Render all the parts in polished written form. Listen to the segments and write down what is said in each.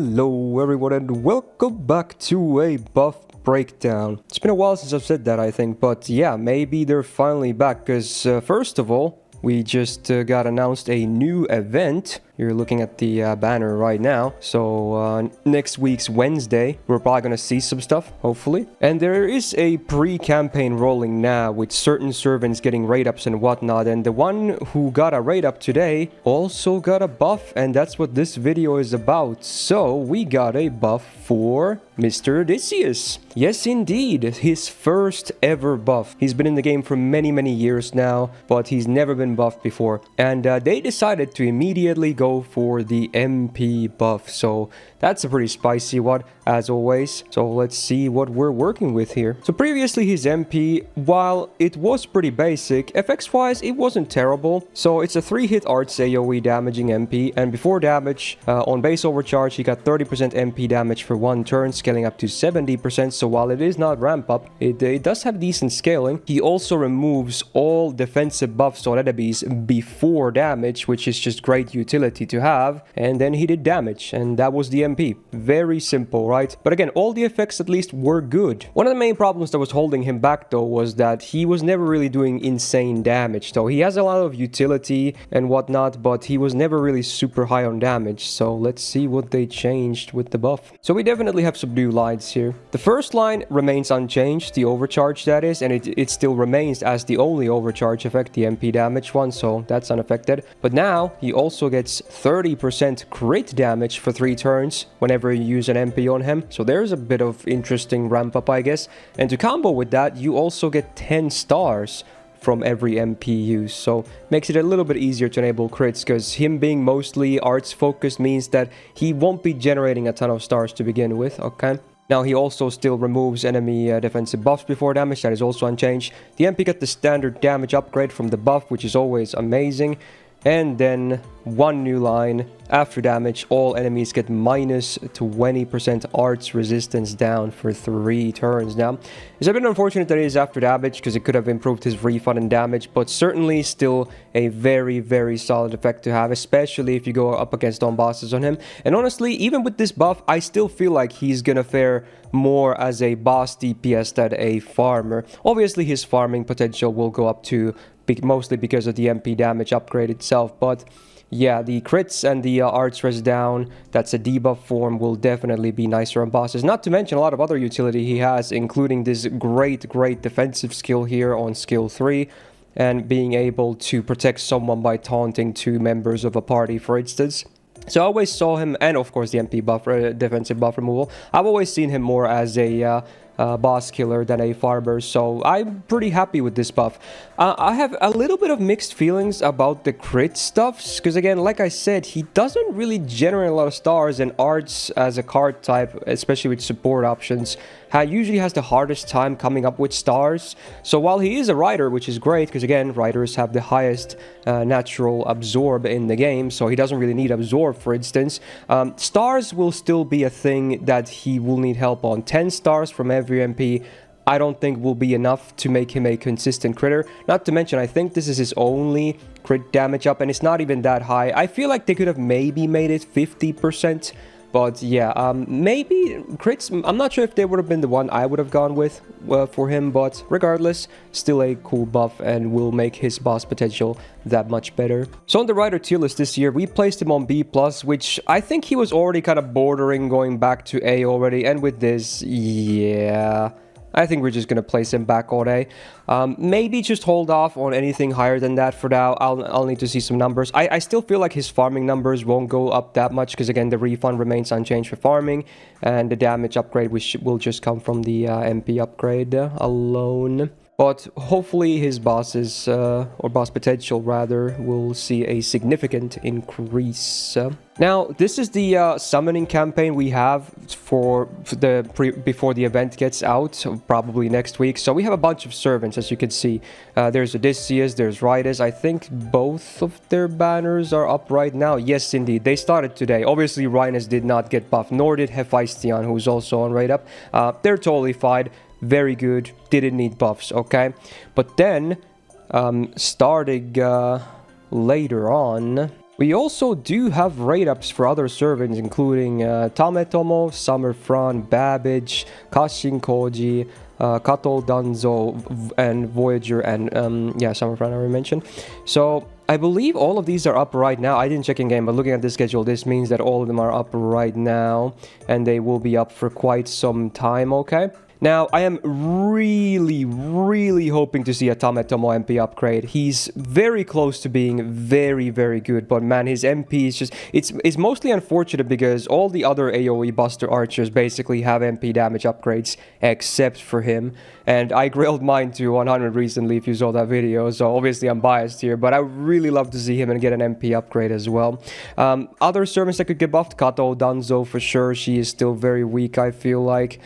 Hello everyone and welcome back to a buff breakdown. It's been a while since I've said that, I think, but yeah, maybe they're finally back because first of all, we just got announced a new event. You're looking at the banner right now. So next week's Wednesday, we're probably going to see some stuff, hopefully. And there is a pre-campaign rolling now with certain servants getting raid ups and whatnot. And the one who got a raid up today also got a buff. And that's what this video is about. So we got a buff for Mr. Odysseus. Yes, indeed. His first ever buff. He's been in the game for many years now, but he's never been buffed before. And they decided to immediately go for the MP buff, so that's a pretty spicy one as always. So let's see what we're working with here. So previously his MP, while it was pretty basic, FX wise it wasn't terrible. So it's a 3-hit arts AoE damaging MP, and before damage on base overcharge he got 30% MP damage for 1 turn, scaling up to 70%. So while it is not ramp up, it does have decent scaling. He also removes all defensive buffs on enemies before damage, which is just great utility to have. And then he did damage, and that was the MP. Very simple, right? But again, all the effects at least were good. One of the main problems that was holding him back though was that he was never really doing insane damage. So he has a lot of utility and whatnot, but he was never really super high on damage. So let's see what they changed with the buff. So we definitely have some new lines here. The first line remains unchanged, the overcharge that is, and it still remains as the only overcharge effect, the MP damage one, so that's unaffected. But now he also gets 30% crit damage for 3 turns whenever you use an MP on him. So there's a bit of interesting ramp up, I guess. And to combo with that, you also get 10 stars from every MP use, so makes it a little bit easier to enable crits, because him being mostly arts focused means that he won't be generating a ton of stars to begin with. Okay. Now he also still removes enemy defensive buffs before damage, that is also unchanged. The MP got the standard damage upgrade from the buff, which is always amazing. And then one new line: after damage, all enemies get minus 20% arts resistance down for 3 turns. Now, it's a bit unfortunate that it is after damage, because it could have improved his refund and damage, but certainly still a very solid effect to have, especially if you go up against on bosses on him. And honestly, even with this buff, I still feel like he's gonna fare more as a boss DPS than a farmer. Obviously, his farming potential will go up to mostly because of the MP damage upgrade itself, but yeah, the crits and the arts res down, that's a debuff form, will definitely be nicer on bosses. Not to mention a lot of other utility he has, including this great defensive skill here on skill 3, and being able to protect someone by taunting 2 members of a party, for instance. So I always saw him, and of course the MP buff, defensive buff removal, I've always seen him more as a boss killer than a farmer, so I'm pretty happy with this buff. I have a little bit of mixed feelings about the crit stuffs, because again, like I said, he doesn't really generate a lot of stars, and arts as a card type, especially with support options, usually has the hardest time coming up with stars. So while he is a rider, which is great, because again, riders have the highest natural absorb in the game, so he doesn't really need absorb, for instance. Stars will still be a thing that he will need help on. 10 stars from every MP I don't think will be enough to make him a consistent critter. Not to mention, I think this is his only crit damage up, and it's not even that high. I feel like they could have maybe made it 50%. But yeah, maybe crits, I'm not sure if they would have been the one I would have gone with for him, but regardless, still a cool buff and will make his boss potential that much better. So on the rider tier list this year, we placed him on B+, which I think he was already kind of bordering going back to A already, and with this, yeah, I think we're just going to place him back on A. Maybe just hold off on anything higher than that for now. I'll need to see some numbers. I still feel like his farming numbers won't go up that much, because again, the refund remains unchanged for farming, and the damage upgrade which will just come from the MP upgrade alone. But hopefully his bosses, or boss potential rather, will see a significant increase. Now, this is the summoning campaign we have for before the event gets out, probably next week. So we have a bunch of servants, as you can see. There's Odysseus, there's Rydas. I think both of their banners are up right now. Yes, indeed. They started today. Obviously, Rhinus did not get buffed, nor did Hephaestion, who's also on raid up. They're totally fine. Very good, didn't need buffs, okay? But then, starting later on, We also do have rate-ups for other servants, including Tametomo, Summerfran, Babbage, Kashin Koji, Kato Danzo, and Voyager, and yeah, Summerfran I already mentioned. So I believe all of these are up right now. I didn't check in game, but looking at the schedule, this means that all of them are up right now, and they will be up for quite some time, okay? Now, I am really hoping to see a Tametomo MP upgrade. He's very close to being very good, but man, his MP is just... It's mostly unfortunate because all the other AoE Buster Archers basically have MP damage upgrades, except for him. And I grilled mine to 100 recently, if you saw that video, so obviously I'm biased here, but I would really love to see him and get an MP upgrade as well. Other servants that could get buffed, Kato Danzo for sure, she is still very weak, I feel like.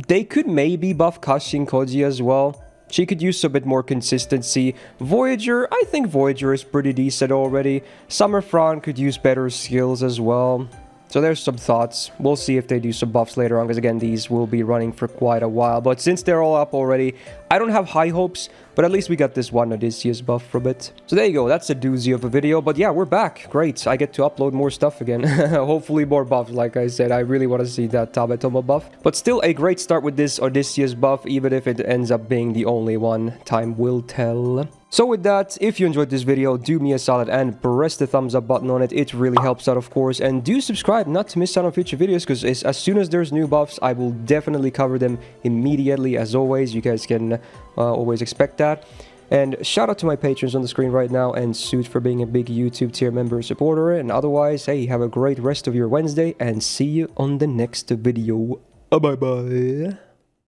They could maybe buff Kashin Koji as well. She could use a bit more consistency. Voyager, I think Voyager is pretty decent already. Summerfran could use better skills as well. So there's some thoughts. We'll see if they do some buffs later on, because again, these will be running for quite a while. But since they're all up already, I don't have high hopes, but at least we got this one Odysseus buff from it. So there you go, that's a doozy of a video. But yeah, we're back. Great, I get to upload more stuff again. Hopefully more buffs, like I said. I really want to see that Tametomo buff. But still a great start with this Odysseus buff, even if it ends up being the only one. Time will tell. So with that, if you enjoyed this video, do me a solid and press the thumbs up button on it. It really helps out, of course. And do subscribe not to miss out on future videos, because as soon as there's new buffs, I will definitely cover them immediately. As always, you guys can always expect that. And shout out to my patrons on the screen right now, and Suit for being a big YouTube tier member supporter. And otherwise, hey, have a great rest of your Wednesday, and see you on the next video. Bye bye.